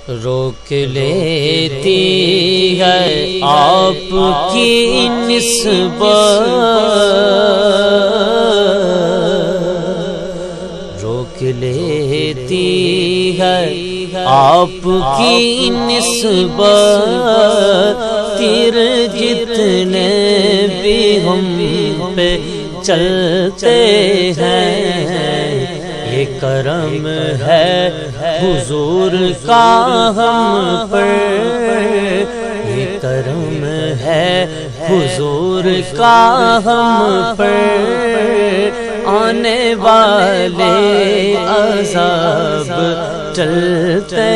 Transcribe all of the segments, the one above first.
روک لیتی ہے آپ کی نسبت، روک لیتی ہے آپ کی نسبت، تیر جتنے بھی ہم پہ چلتے ہیں، یہ کرم ہے حضور کا ہم پر، یہ کرم ہے حضور کا ہم پر، آنے والے عذاب چلتے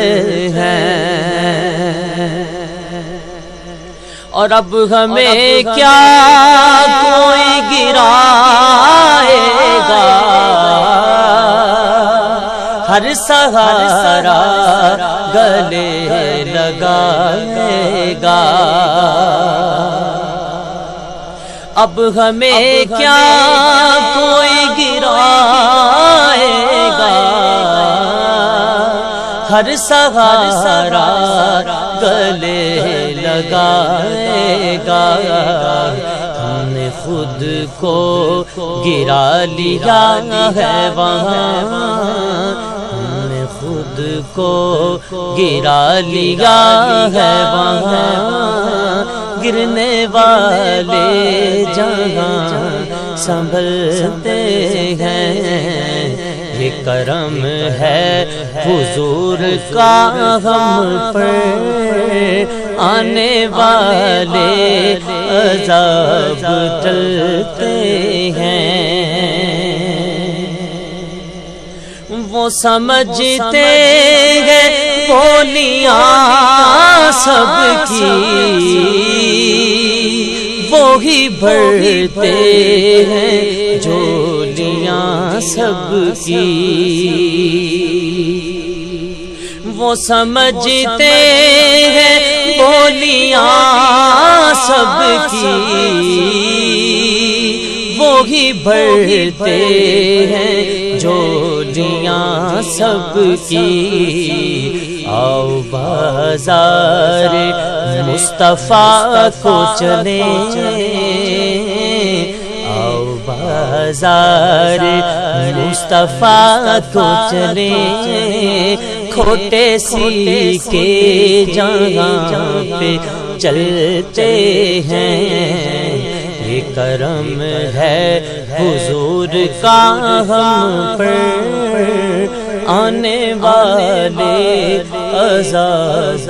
ہیں۔ اور اب ہمیں کیا کوئی گرائے گا، ہر سہارا گلے لگائے گا۔ اب ہمیں کیا کوئی گرائے گا، ہر سہارا گلے لگائے گا۔ ہم نے خود کو گرا لیا ہے وہاں، ہم نے خود کو گرا لیا ہے وہاں، گرنے والے جہاں سنبھلتے ہیں، یہ کرم ہے حضور کا ہم پر، آنے والے عذاب ٹلتے ہیں۔ وہ سمجھتے ہیں بولیاں سب کی، وہی بھرتے ہیں جھولیاں سب کی۔ وہ سمجھتے ہیں بولیاں سب کی، وہی بھرتے ہیں جھولیاں سب کی۔ آؤ بازار مصطفیٰ کو چلے، آؤ بازار مصطفیٰ کو چلے، کھوٹے سیکے جہاں پہ چلتے ہیں، یہ کرم ہے حضور کا ہم پر، آنے والے عذاب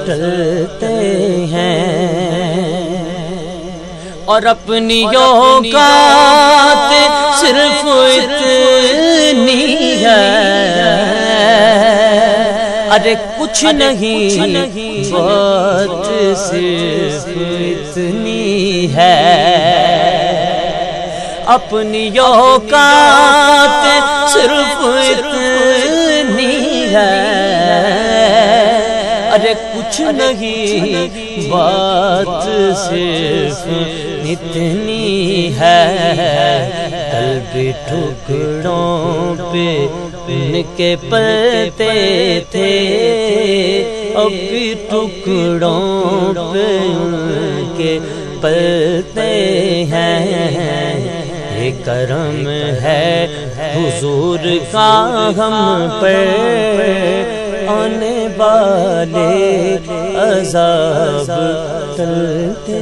ٹلتے ہیں۔ اور اپنی اوقات صرف اتنی ہے، ارے کچھ نہیں بات صرف اتنی ہے، اپنی اوقات صرف اتنی ہے، ارے کچھ نہیں بات صرف اتنی ہے۔ کل بھی ٹکڑوں پہ ان کے پلتے تھے، اب بھی ٹکڑوں پہ ان کے پلتے ہیں، یہ کرم ہے حضور کا ہم پر، آنے والے عذاب ٹلتے